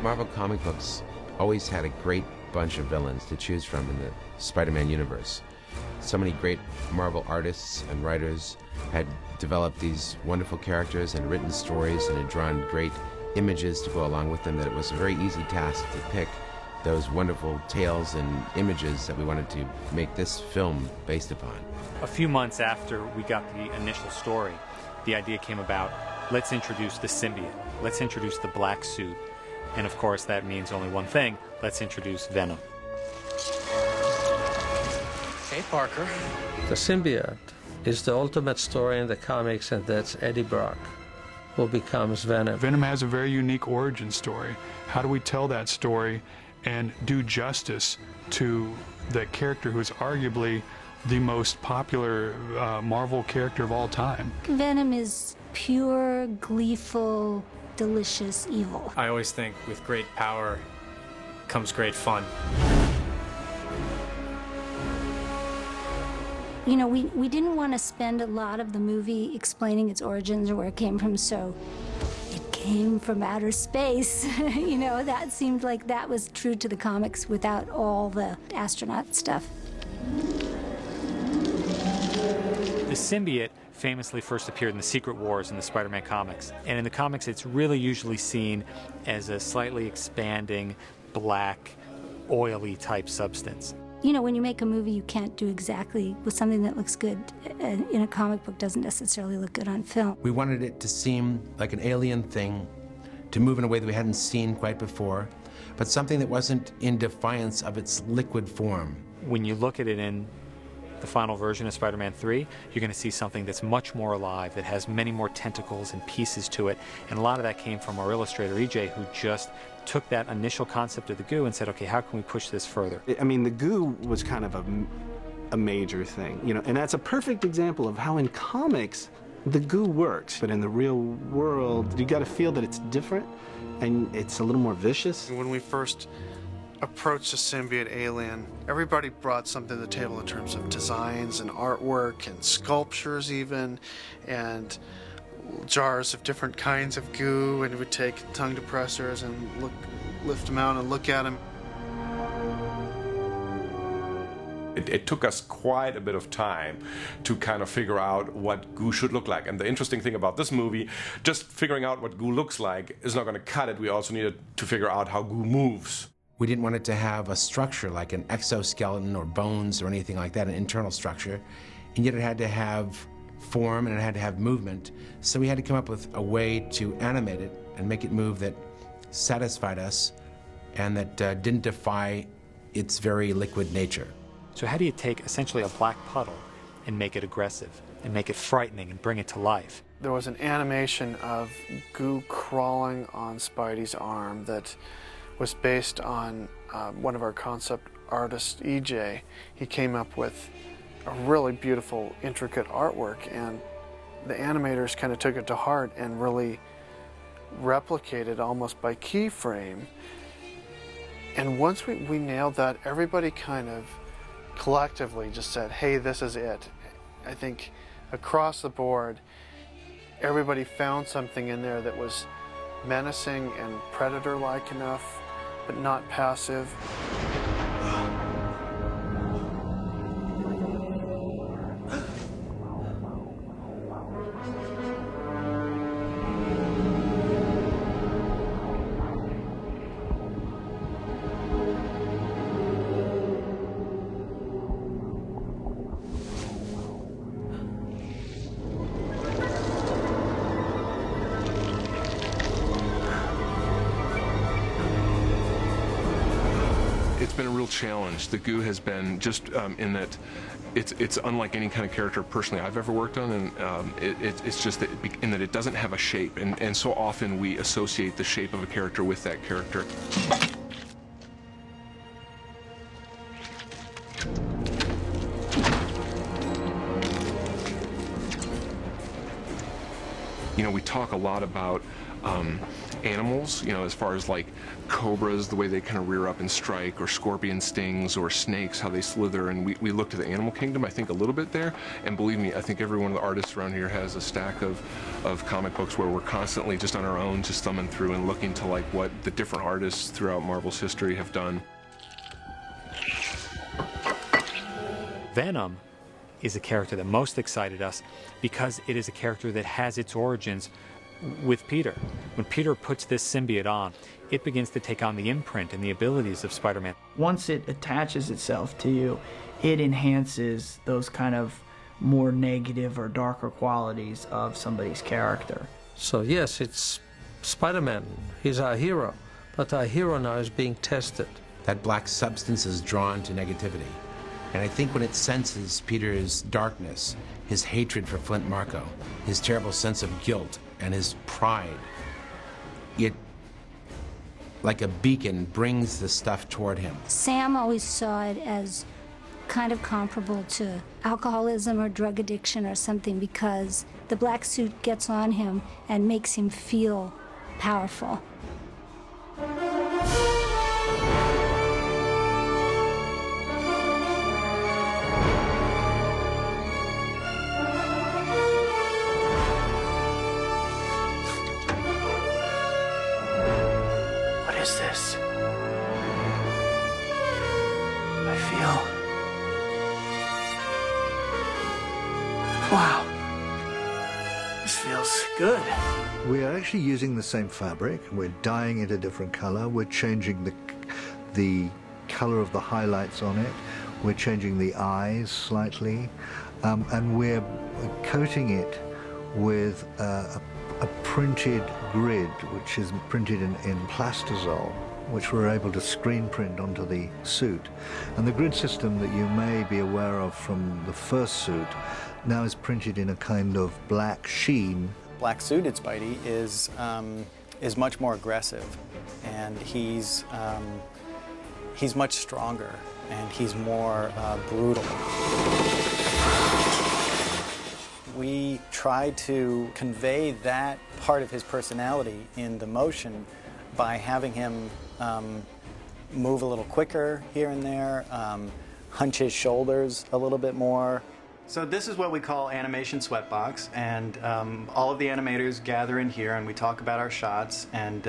Marvel comic books always had a great bunch of villains to choose from in the Spider-Man universe. So many great Marvel artists and writers had developed these wonderful characters and written stories and had drawn great images to go along with them, that it was a very easy task to pick those wonderful tales and images that we wanted to make this film based upon. A few months after we got the initial story, the idea came about, let's introduce the symbiote, let's introduce the black suit, and of course that means only one thing, let's introduce Venom. Hey, Parker. The symbiote is the ultimate story in the comics, and that's Eddie Brock, who becomes Venom. Venom has a very unique origin story. How do we tell that story and do justice to the character who's arguably the most popular Marvel character of all time? Venom is pure, gleeful, delicious evil. I always think with great power comes great fun. You know, we didn't want to spend a lot of the movie explaining its origins or where it came from, so it came from outer space. You know, that seemed like that was true to the comics without all the astronaut stuff. The symbiote famously first appeared in the Secret Wars in the Spider-Man comics. And in the comics, it's really usually seen as a slightly expanding, black, oily type substance. You know, when you make a movie, you can't do exactly with something that looks good in a comic book doesn't necessarily look good on film. We wanted it to seem like an alien thing, to move in a way that we hadn't seen quite before, but something that wasn't in defiance of its liquid form. When you look at it in the final version of Spider-Man 3, you're going to see something that's much more alive, that has many more tentacles and pieces to it. And a lot of that came from our illustrator, EJ, who just took that initial concept of the goo and said, okay, how can we push this further? I mean, the goo was kind of a major thing, you know, and that's a perfect example of how in comics the goo works. But in the real world, you got to feel that it's different and it's a little more vicious. When we first approached the symbiote alien, everybody brought something to the table in terms of designs and artwork and sculptures even, and jars of different kinds of goo, and we'd take tongue depressors and lift them out and look at them. It took us quite a bit of time to kind of figure out what goo should look like. And the interesting thing about this movie, just figuring out what goo looks like is not going to cut it. We also needed to figure out how goo moves. We didn't want it to have a structure like an exoskeleton or bones or anything like that, an internal structure, and yet it had to have form and it had to have movement. So we had to come up with a way to animate it and make it move that satisfied us and that didn't defy its very liquid nature. So how do you take essentially a black puddle and make it aggressive and make it frightening and bring it to life? There was an animation of goo crawling on Spidey's arm that was based on one of our concept artists, EJ. He came up with a really beautiful, intricate artwork, and the animators kind of took it to heart and really replicated almost by keyframe. And once we nailed that, everybody kind of collectively just said, hey, this is it. I think across the board, everybody found something in there that was menacing and predator-like enough, but not passive. It's been a real challenge. The goo has been just in that it's unlike any kind of character personally I've ever worked on, and it's just that in that it doesn't have a shape, and so often we associate the shape of a character with that character. You know, we talk a lot about animals, you know, as far as like cobras, the way they kind of rear up and strike, or scorpion stings, or snakes, how they slither, and we looked at the animal kingdom, I think, a little bit there, and believe me, I think every one of the artists around here has a stack of comic books where we're constantly just on our own, just thumbing through and looking to like what the different artists throughout Marvel's history have done. Venom is a character that most excited us because it is a character that has its origins with Peter. When Peter puts this symbiote on, it begins to take on the imprint and the abilities of Spider-Man. Once it attaches itself to you, it enhances those kind of more negative or darker qualities of somebody's character. So yes, it's Spider-Man. He's our hero, but our hero now is being tested. That black substance is drawn to negativity. And I think when it senses Peter's darkness, his hatred for Flint Marko, his terrible sense of guilt, and his pride, it, like a beacon, brings the stuff toward him. Sam always saw it as kind of comparable to alcoholism or drug addiction or something, because the black suit gets on him and makes him feel powerful. What is this? I feel... Wow. This feels good. We are actually using the same fabric. We're dyeing it a different color. We're changing the color of the highlights on it. We're changing the eyes slightly. And we're coating it with a printed grid, which is printed in plastisol, which we're able to screen print onto the suit. And the grid system that you may be aware of from the first suit now is printed in a kind of black sheen. Black suited Spidey is much more aggressive, and he's much stronger, and he's more brutal. We tried to convey that part of his personality in the motion by having him move a little quicker here and there, hunch his shoulders a little bit more. So this is what we call animation sweatbox, and all of the animators gather in here and we talk about our shots. And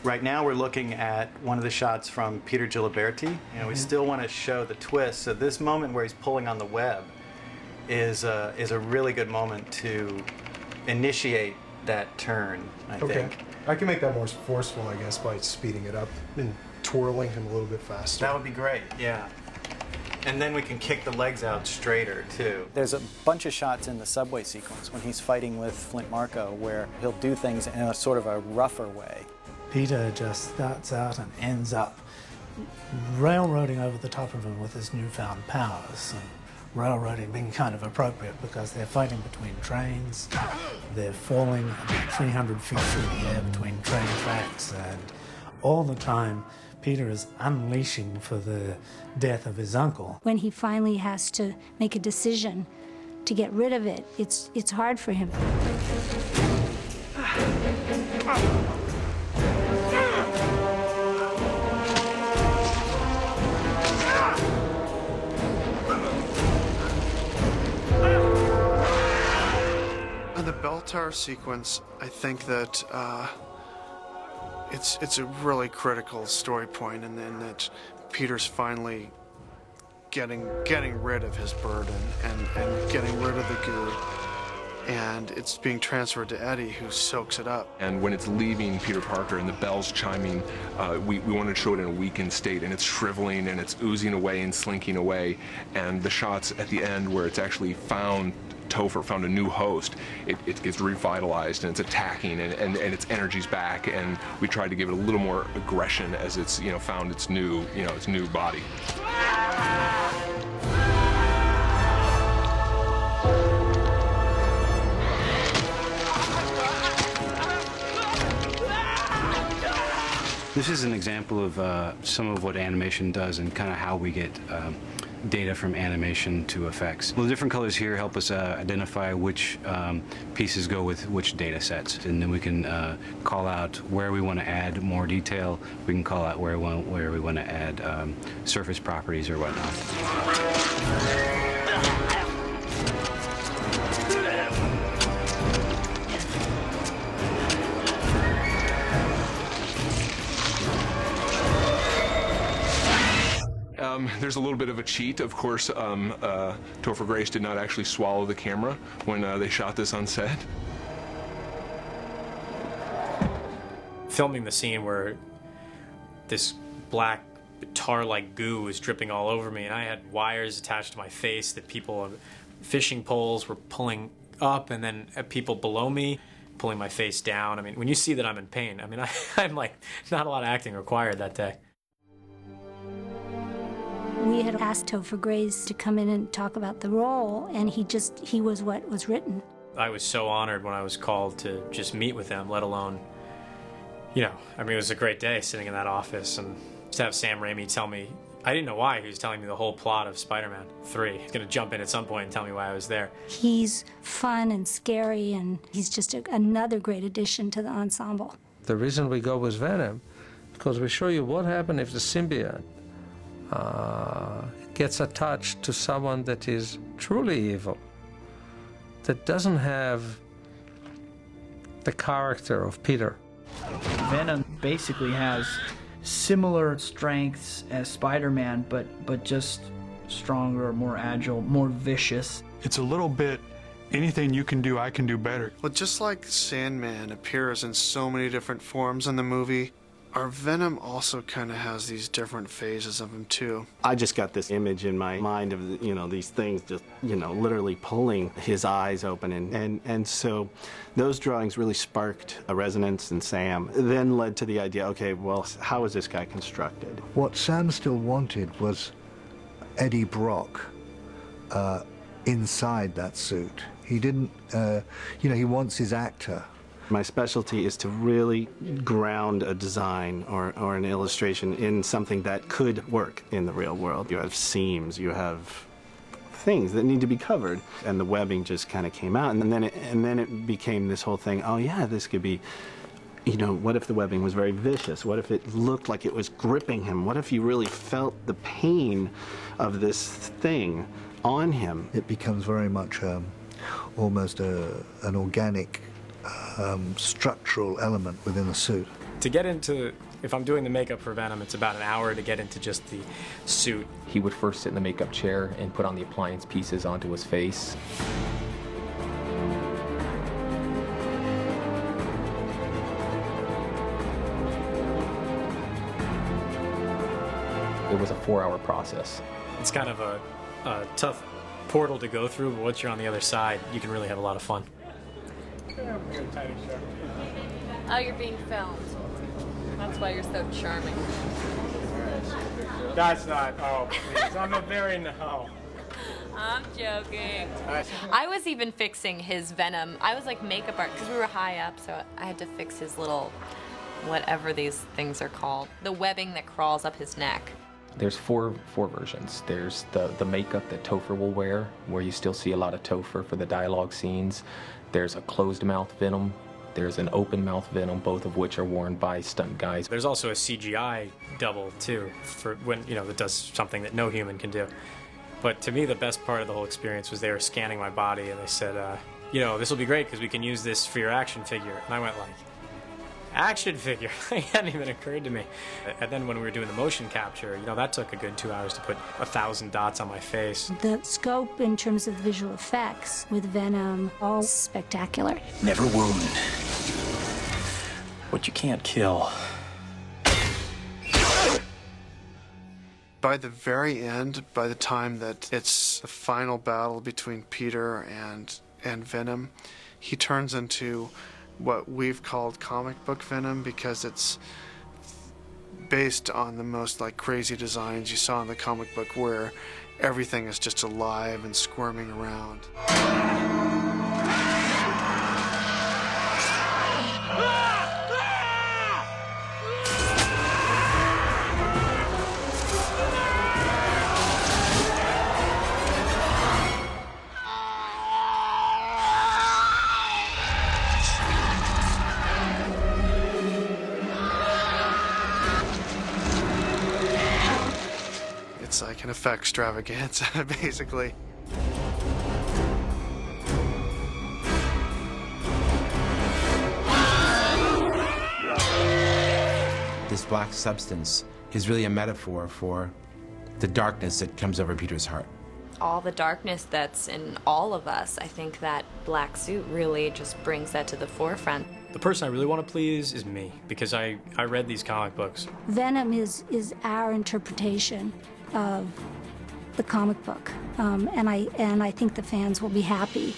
right now we're looking at one of the shots from Peter Giliberti. You know, we still want to show the twist. So this moment where he's pulling on the web is a really good moment to initiate that turn, I think. I can make that more forceful, I guess, by speeding it up and twirling him a little bit faster. That would be great, yeah. And then we can kick the legs out straighter, too. There's a bunch of shots in the subway sequence when he's fighting with Flint Marko where he'll do things in a sort of a rougher way. Peter just starts out and ends up railroading over the top of him with his newfound powers. And railroading being kind of appropriate because they're fighting between trains. They're falling about 300 feet through the air between train tracks, and all the time Peter is unleashing for the death of his uncle. When he finally has to make a decision to get rid of it, it's hard for him. In the bell tower sequence, I think that it's a really critical story point, and then that Peter's finally getting rid of his burden and getting rid of the goo, and it's being transferred to Eddie, who soaks it up. And when it's leaving Peter Parker and the bell's chiming, we wanted to show it in a weakened state, and it's shriveling and it's oozing away and slinking away. And the shots at the end where it's actually Topher found a new host, it gets revitalized and it's attacking and its energy's back, and we tried to give it a little more aggression as it's found its new body. This is an example of some of what animation does and kind of how we get data from animation to effects. Well, the different colors here help us identify which pieces go with which data sets, and then we can call out where we want to add more detail. We can call out where we want to add surface properties or whatnot. There's a little bit of a cheat. Of course, Topher Grace did not actually swallow the camera when they shot this on set. Filming the scene where this black tar-like goo was dripping all over me, and I had wires attached to my face that people on fishing poles were pulling up, and then people below me pulling my face down. I mean, when you see that I'm in pain, I mean, I'm like, not a lot of acting required that day. We had asked Topher Grace to come in and talk about the role, and he was what was written. I was so honored when I was called to just meet with them, let alone, you know, I mean, it was a great day sitting in that office and to have Sam Raimi tell me, I didn't know why he was telling me the whole plot of Spider-Man 3. He's going to jump in at some point and tell me why I was there. He's fun and scary, and he's just another great addition to the ensemble. The reason we go with Venom, because we show you what happens if the symbiote gets attached to someone that is truly evil, that doesn't have the character of Peter. Venom basically has similar strengths as Spider-Man, but just stronger, more agile, more vicious. It's a little bit, anything you can do, I can do better. Well, just like Sandman appears in so many different forms in the movie, our Venom also kind of has these different phases of him too. I just got this image in my mind of, you know, these things just, you know, literally pulling his eyes open. And so those drawings really sparked a resonance in Sam. Then led to the idea, okay, well, how is this guy constructed? What Sam still wanted was Eddie Brock inside that suit. He didn't, you know, he wants his actor. My specialty is to really ground a design or an illustration in something that could work in the real world. You have seams, you have things that need to be covered, and the webbing just kind of came out, and then it became this whole thing. Oh yeah, this could be, you know, what if the webbing was very vicious? What if it looked like it was gripping him? What if you really felt the pain of this thing on him? It becomes very much almost an organic structural element within the suit. To get into, if I'm doing the makeup for Venom, it's about an hour to get into just the suit. He would first sit in the makeup chair and put on the appliance pieces onto his face. It was a 4-hour process. It's kind of a tough portal to go through, but once you're on the other side, you can really have a lot of fun. Oh, you're being filmed. That's why you're so charming. That's not, oh, please. I'm a very, no. I'm joking. I was even fixing his Venom. I was like makeup art, because we were high up, so I had to fix his little, whatever these things are called, the webbing that crawls up his neck. There's four versions. There's the makeup that Topher will wear, where you still see a lot of Topher for the dialogue scenes. There's a closed mouth Venom. There's an open mouth Venom, both of which are worn by stunt guys. There's also a CGI double too, for when, you know, that does something that no human can do. But to me, the best part of the whole experience was they were scanning my body and they said, you know, this will be great because we can use this for your action figure. And I went like, action figure? It hadn't even occurred to me. And then when we were doing the motion capture, you know, that took a good 2 hours to put 1,000 dots on my face. The scope in terms of visual effects with Venom, all spectacular. Never wound what you can't kill. By the very end, by the time that it's the final battle between Peter and Venom, he turns into what we've called comic book Venom because it's based on the most like crazy designs you saw in the comic book where everything is just alive and squirming around. an effect extravaganza, basically. This black substance is really a metaphor for the darkness that comes over Peter's heart. All the darkness that's in all of us, I think that black suit really just brings that to the forefront. The person I really want to please is me, because I read these comic books. Venom is our interpretation of the comic book, and I think the fans will be happy.